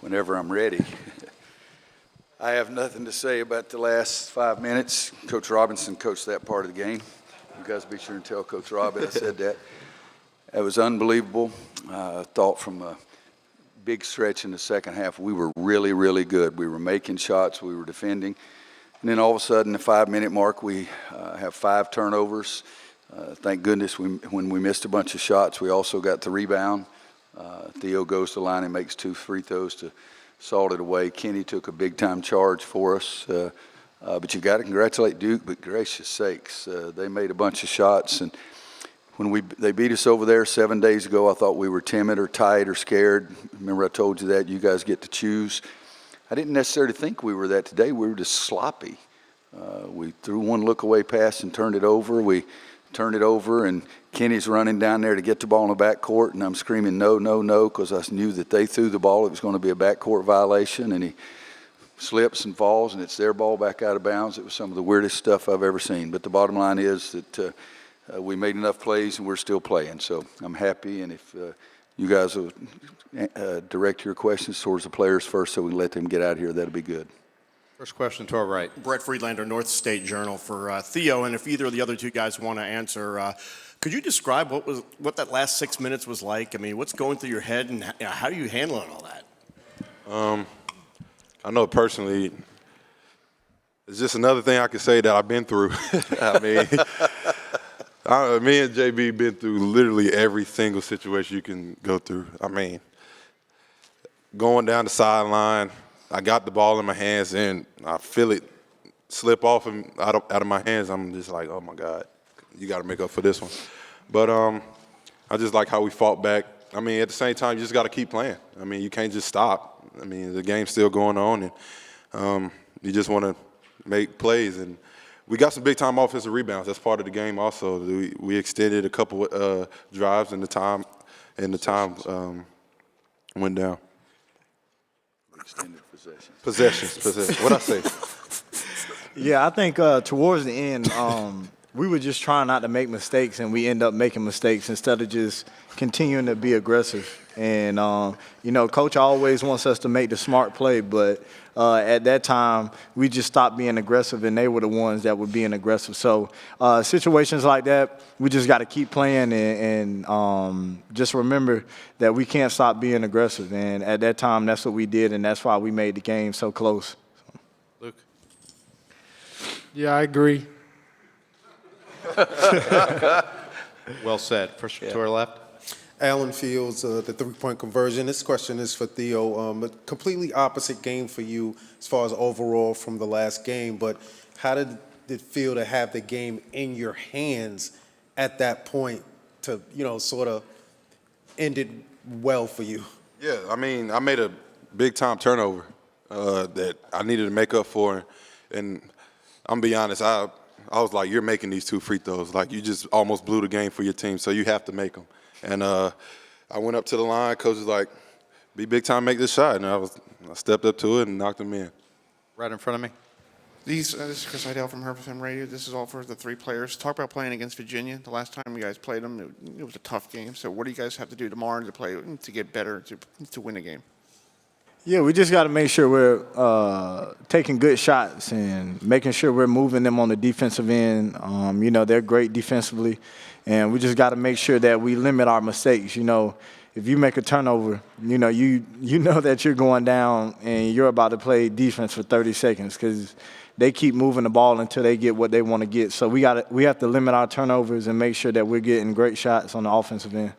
whenever I'm ready. I have nothing to say about the last 5 minutes. Coach Robinson coached that part of the game. You guys be sure and tell Coach Rob I said that. It was unbelievable. I thought from a big stretch in the second half, we were really, really good. We were making shots, we were defending. And then all of a sudden, the 5-minute mark, we have 5 turnovers. Thank goodness when we missed a bunch of shots, we also got the rebound. Theo goes to the line and makes 2 free throws to salt it away. Kenny took a big-time charge for us. But you got to congratulate Duke, but gracious sakes, they made a bunch of shots. And when they beat us over there 7 days ago, I thought we were timid or tight or scared. Remember I told you that? You guys get to choose. I didn't necessarily think we were that today. We were just sloppy. We threw one look-away pass and turned it over. We turned it over, and Kenny's running down there to get the ball in the backcourt, and I'm screaming, no, no, no, because I knew that they threw the ball. It was going to be a backcourt violation, and he slips and falls, and it's their ball back out of bounds. It was some of the weirdest stuff I've ever seen. But the bottom line is that we made enough plays, and we're still playing. So I'm happy, and if you guys will direct your questions towards the players first so we can let them get out of here, that'll be good. First question to our right. Brett Friedlander, North State Journal for Theo, and if either of the other two guys want to answer, could you describe what that last 6 minutes was like? I mean, what's going through your head, and how are you handling all that? I know personally, it's just another thing I can say that I've been through. I mean, me and JB been through literally every single situation you can go through. I mean, going down the sideline, I got the ball in my hands and I feel it slip off and out of my hands. I'm just like, oh my God, you got to make up for this one. But I just like how we fought back. I mean, at the same time, you just got to keep playing. I mean, you can't just stop. I mean, the game's still going on, and you just want to make plays. And we got some big-time offensive rebounds. That's part of the game also. We extended a couple drives, and the time went down. Extended possessions. Possessions. What'd I say? Yeah, I think towards the end, we were just trying not to make mistakes, and we end up making mistakes instead of just continuing to be aggressive. And, Coach always wants us to make the smart play, but at that time, we just stopped being aggressive, and they were the ones that were being aggressive. So situations like that, we just got to keep playing and just remember that we can't stop being aggressive. And at that time, that's what we did, and that's why we made the game so close. Luke? Yeah, I agree. Well said. First to our left. Allen Fields, the three-point conversion. This question is for Theo. A completely opposite game for you as far as overall from the last game, but how did it feel to have the game in your hands at that point to, sort of end it well for you? Yeah, I mean, I made a big-time turnover that I needed to make up for, and I'm be honest, I was like, you're making these 2 free throws. Like, you just almost blew the game for your team, so you have to make them. And I went up to the line. Coach was like, be big time, make this shot. And I stepped up to it and knocked him in. Right in front of me. This is Chris Idell from Herb Radio. This is all for the 3 players. Talk about playing against Virginia. The last time you guys played them, it was a tough game. So what do you guys have to do tomorrow to get better, to win a game? Yeah, we just got to make sure we're taking good shots and making sure we're moving them on the defensive end. They're great defensively, and we just got to make sure that we limit our mistakes. If you make a turnover, you know that you're going down and you're about to play defense for 30 seconds because they keep moving the ball until they get what they want to get. So we have to limit our turnovers and make sure that we're getting great shots on the offensive end.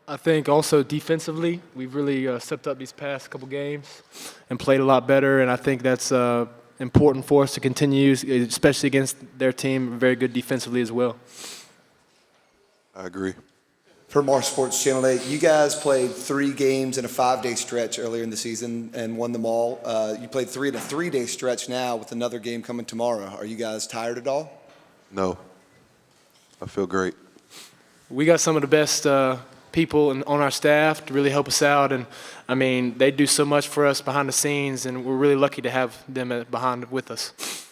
I think also defensively, we've really stepped up these past couple games and played a lot better, and I think that's important for us to continue, especially against their team, very good defensively as well. I agree. For Mars Sports Channel 8, you guys played 3 games in a 5-day stretch earlier in the season and won them all. You played 3 in a 3-day stretch now with another game coming tomorrow. Are you guys tired at all? No. I feel great. We got some of the best people on our staff to really help us out, and I mean, they do so much for us behind the scenes, and we're really lucky to have them behind with us.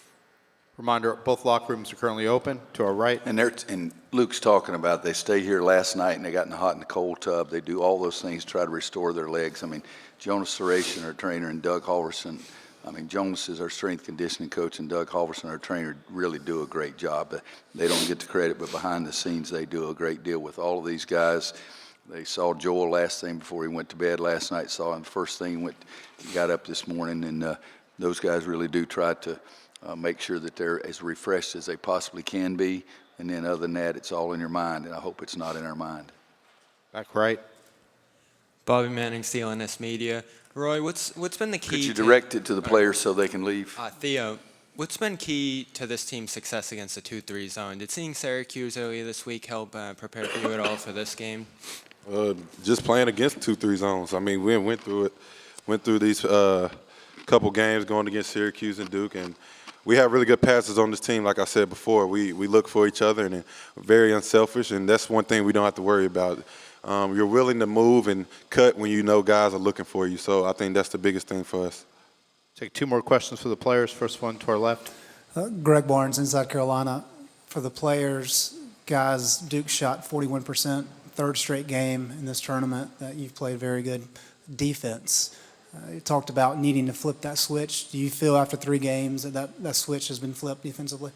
Reminder, both locker rooms are currently open to our right. And Luke's talking about they stay here last night and they got in the hot and the cold tub. They do all those things to try to restore their legs. I mean, Jonas Saratian, our trainer, and Doug Halverson. I mean, Jonas is our strength conditioning coach, and Doug Halverson, our trainer, really do a great job. They don't get the credit, but behind the scenes, they do a great deal with all of these guys. They saw Joel last thing before he went to bed last night. Saw him first thing he got up this morning, and those guys really do try to make sure that they're as refreshed as they possibly can be. And then other than that, it's all in your mind, and I hope it's not in our mind. Back right. Bobby Manning, CLNS Media. Roy, what's been the key? Could you direct it to the players so they can leave? Theo, what's been key to this team's success against the 2-3 zone? Did seeing Syracuse earlier this week help prepare for you at all for this game? Just playing against 2-3 zones. I mean, we went through these couple games going against Syracuse and Duke, and we have really good passes on this team. Like I said before, we look for each other, and we're very unselfish, and that's one thing we don't have to worry about. You're willing to move and cut when you know guys are looking for you. So I think that's the biggest thing for us. Take 2 more questions for the players. First one to our left. Greg Barnes, Inside Carolina. For the players, guys, Duke shot 41%, third straight game in this tournament that you've played very good defense. You talked about needing to flip that switch. Do you feel after 3 games that switch has been flipped defensively?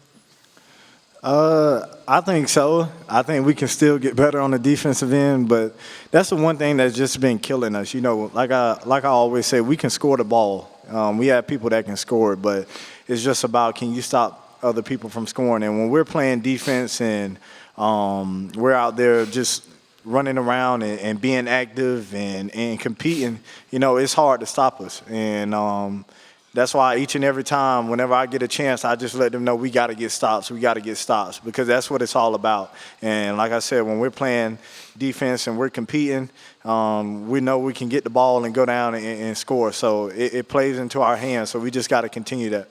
I think so. I think we can still get better on the defensive end, but that's the one thing that's just been killing us. You know, like I always say, we can score the ball. We have people that can score it, but it's just about, can you stop other people from scoring? And when we're playing defense and we're out there just running around and being active and competing, you know, it's hard to stop us. And that's why each and every time, whenever I get a chance, I just let them know we got to get stops. We got to get stops, because that's what it's all about. And like I said, when we're playing defense and we're competing, we know we can get the ball and go down and score. So it plays into our hands. So we just got to continue that.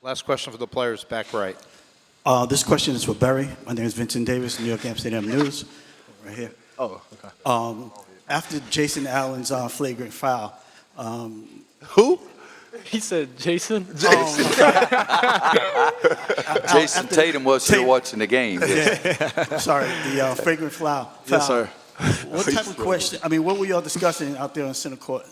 Last question for the players. Back right. This question is for Barry. My name is Vincent Davis, New York Amsterdam News. Right here. Oh, okay. After Jason Allen's flagrant foul. Who? He said Jason. Jason Tatum was here watching the game. Yeah. Sorry, the flagrant foul. Yes, sir. What type of question? I mean, what were y'all discussing out there on center court?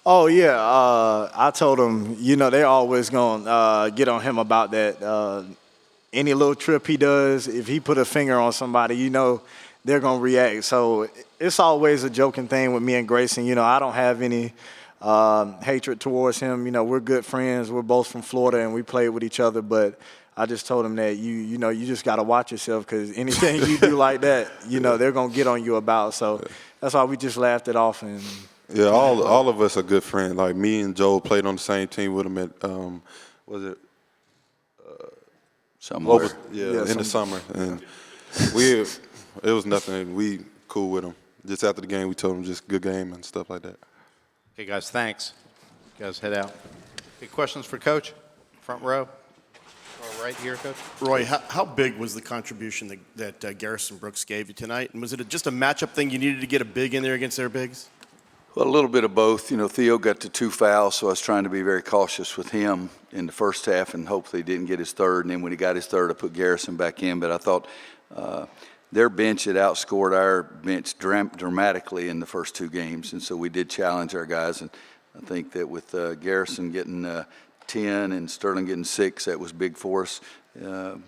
Oh, yeah. I told him, you know, they're always going to get on him about that. Any little trip he does, if he put a finger on somebody, you know, they're going to react. So it's always a joking thing with me and Grayson. You know, I don't have any hatred towards him. You know, we're good friends. We're both from Florida, and we play with each other. But I just told him that, you know, you just got to watch yourself, because anything you do like that, you know, they're going to get on you about. So that's why we just laughed it off. And Yeah, all of us are good friends. Like, me and Joel played on the same team with him at, was it? Somewhere. In the summer. And it was nothing. We cool with him. Just after the game, we told him just good game and stuff like that. Okay, guys, thanks. You guys head out. Any questions for Coach? Front row. Or right here, Coach. Roy, how big was the contribution that Garrison Brooks gave you tonight? And was it just a matchup thing? You needed to get a big in there against their bigs? Well, a little bit of both. You know, Theo got to 2 fouls, so I was trying to be very cautious with him in the first half and hopefully he didn't get his third. And then when he got his third, I put Garrison back in. But I thought their bench had outscored our bench dramatically in the first 2 games. And so we did challenge our guys. And I think that with Garrison getting 10 and Sterling getting 6, that was big for us.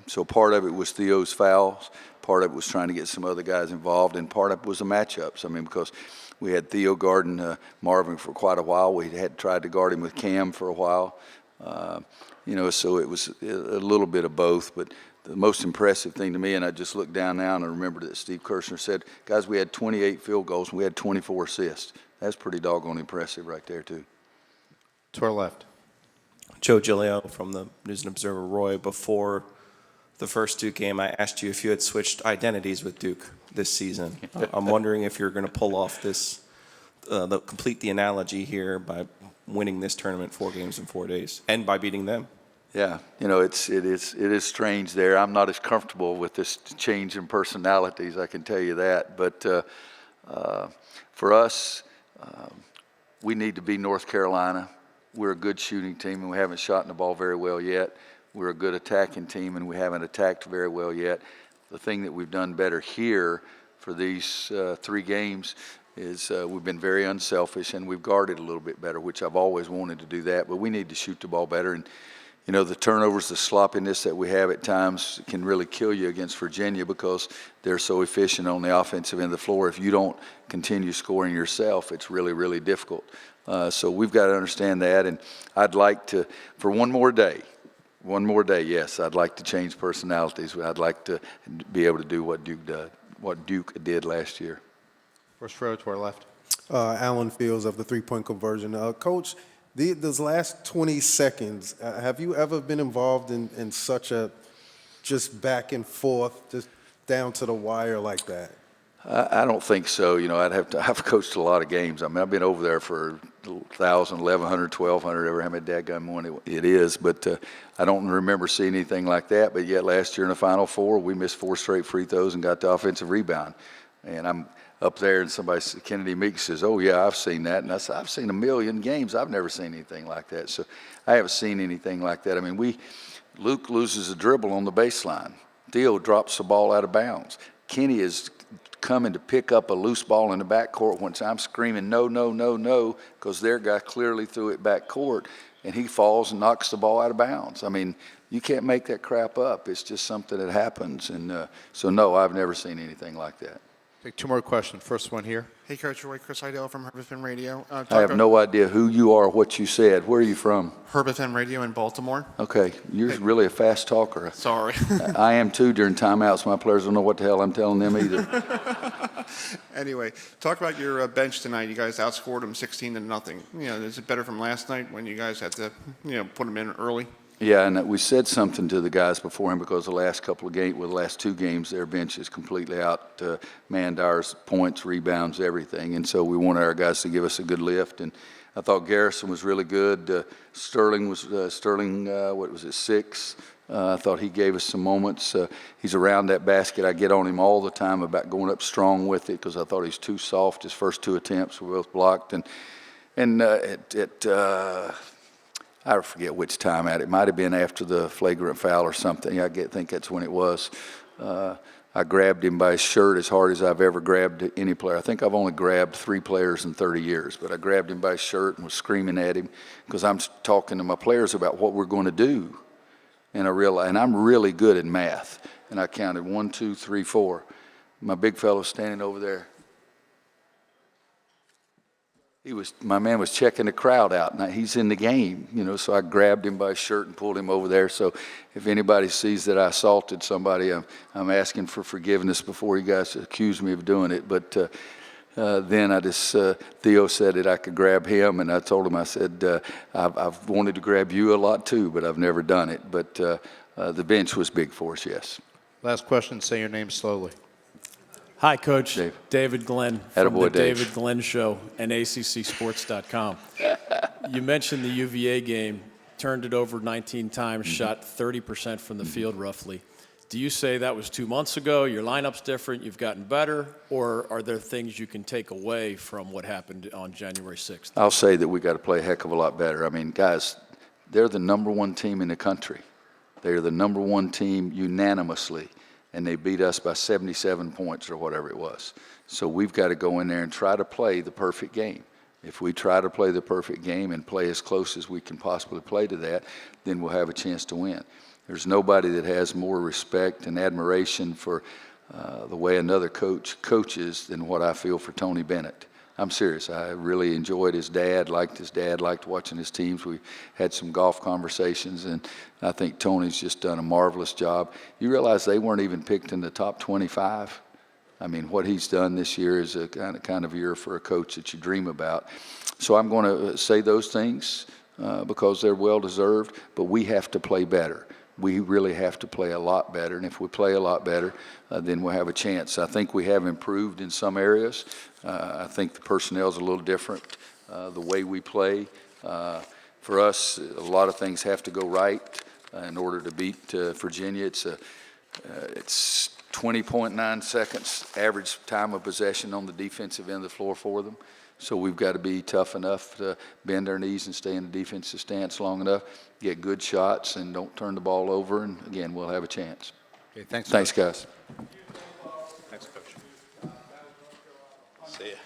So part of it was Theo's fouls. Part of it was trying to get some other guys involved. And part of it was the matchups. I mean, because we had Theo guarding Marvin for quite a while. We had tried to guard him with Cam for a while. You know, so it was a little bit of both. But the most impressive thing to me, and I just looked down now and I remembered that Steve Kirshner said, guys, we had 28 field goals and we had 24 assists. That's pretty doggone impressive right there, too. To our left. Joe Giglio from the News and Observer. Roy, before the first Duke game, I asked you if you had switched identities with Duke this season. I'm wondering if you're going to pull off this, complete the analogy here by winning this tournament 4 games in 4 days and by beating them. Yeah, you know, it is strange there. I'm not as comfortable with this change in personalities, I can tell you that. But for us, we need to be North Carolina. We're a good shooting team, and we haven't shot the ball very well yet. we're a good attacking team, and we haven't attacked very well yet. The thing that we've done better here for these 3 games is we've been very unselfish, and we've guarded a little bit better, which I've always wanted to do that, but we need to shoot the ball better. And you know, the turnovers, the sloppiness that we have at times can really kill you against Virginia because they're so efficient on the offensive end of the floor. If you don't continue scoring yourself, it's really, really difficult. So we've got to understand that, and I'd like to, for one more day, yes, I'd like to change personalities. I'd like to be able to do what Duke did last year. First row to our left. Alan Fields of the three-point conversion. Coach, those last 20 seconds, have you ever been involved in such a just back and forth, just down to the wire like that? I don't think so. You know, I've coached a lot of games. I mean, I've been over there for 1,000, 1,100, 1,200, ever how many dadgum one it is. But I don't remember seeing anything like that. But yet last year in the Final Four, we missed 4 straight free throws and got the offensive rebound. And I'm up there, and Kennedy Meeks says, "Oh yeah, I've seen that." And I said, "I've seen a million games. I've never seen anything like that." So I haven't seen anything like that. I mean, Luke loses a dribble on the baseline. Theo drops the ball out of bounds. Kenny is coming to pick up a loose ball in the backcourt once I'm screaming, "No, no, no, no," because their guy clearly threw it back court, and he falls and knocks the ball out of bounds. I mean, you can't make that crap up. It's just something that happens. And so, no, I've never seen anything like that. Take 2 more questions. First one here. Hey, Coach Roy, Chris Idell from Herb FM Radio. I have no idea who you are, what you said. Where are you from? Herb FM Radio in Baltimore. Okay, you're really a fast talker. Sorry. I am too during timeouts. My players don't know what the hell I'm telling them either. Anyway, talk about your bench tonight. You guys outscored them 16-0. You know, is it better from last night when you guys had to, put them in early? Yeah, and we said something to the guys before him because the last couple of games, the last 2 games, their bench is completely out. Manned ours, points, rebounds, everything. And so we wanted our guys to give us a good lift. And I thought Garrison was really good. Sterling was 6? I thought he gave us some moments. He's around that basket. I get on him all the time about going up strong with it because I thought he's too soft. His first 2 attempts were both blocked. I forget which time it might have been after the flagrant foul or something. I think that's when it was. I grabbed him by his shirt as hard as I've ever grabbed any player. I think I've only grabbed 3 players in 30 years, but I grabbed him by his shirt and was screaming at him because I'm talking to my players about what we're going to do. And I'm really good at math. And I counted 1, 2, 3, 4. My big fellow standing over there. My man was checking the crowd out. Now he's in the game, so I grabbed him by his shirt and pulled him over there. So if anybody sees that I assaulted somebody, I'm asking for forgiveness before you guys accuse me of doing it. But then Theo said that I could grab him, and I told him, I said, I've wanted to grab you a lot too, but I've never done it. But the bench was big for us, yes. Last question, say your name slowly. Hi, Coach. David Glenn from the David Glenn Show and ACCSports.com. You mentioned the UVA game, turned it over 19 times, shot 30% from the field roughly. Do you say that was 2 months ago, your lineup's different, you've gotten better, or are there things you can take away from what happened on January 6th? I'll say that we got to play a heck of a lot better. I mean, guys, they're the #1 team in the country. They're the #1 team unanimously. And they beat us by 77 points or whatever it was. So we've got to go in there and try to play the perfect game. If we try to play the perfect game and play as close as we can possibly play to that, then we'll have a chance to win. There's nobody that has more respect and admiration for the way another coach coaches than what I feel for Tony Bennett. I'm serious. I really enjoyed his dad, liked watching his teams. We had some golf conversations, and I think Tony's just done a marvelous job. You realize they weren't even picked in the top 25? I mean, what he's done this year is a kind of year for a coach that you dream about. So I'm going to say those things because they're well-deserved, but we have to play better. We really have to play a lot better, and if we play a lot better, then we'll have a chance. I think we have improved in some areas. I think the personnel is a little different, the way we play. For us, a lot of things have to go right in order to beat Virginia. It's 20.9 seconds average time of possession on the defensive end of the floor for them. So we've got to be tough enough to bend our knees and stay in the defensive stance long enough, get good shots, and don't turn the ball over. And again, we'll have a chance. Okay, thanks, Thanks, Coach. guys. Thanks, Coach. See ya.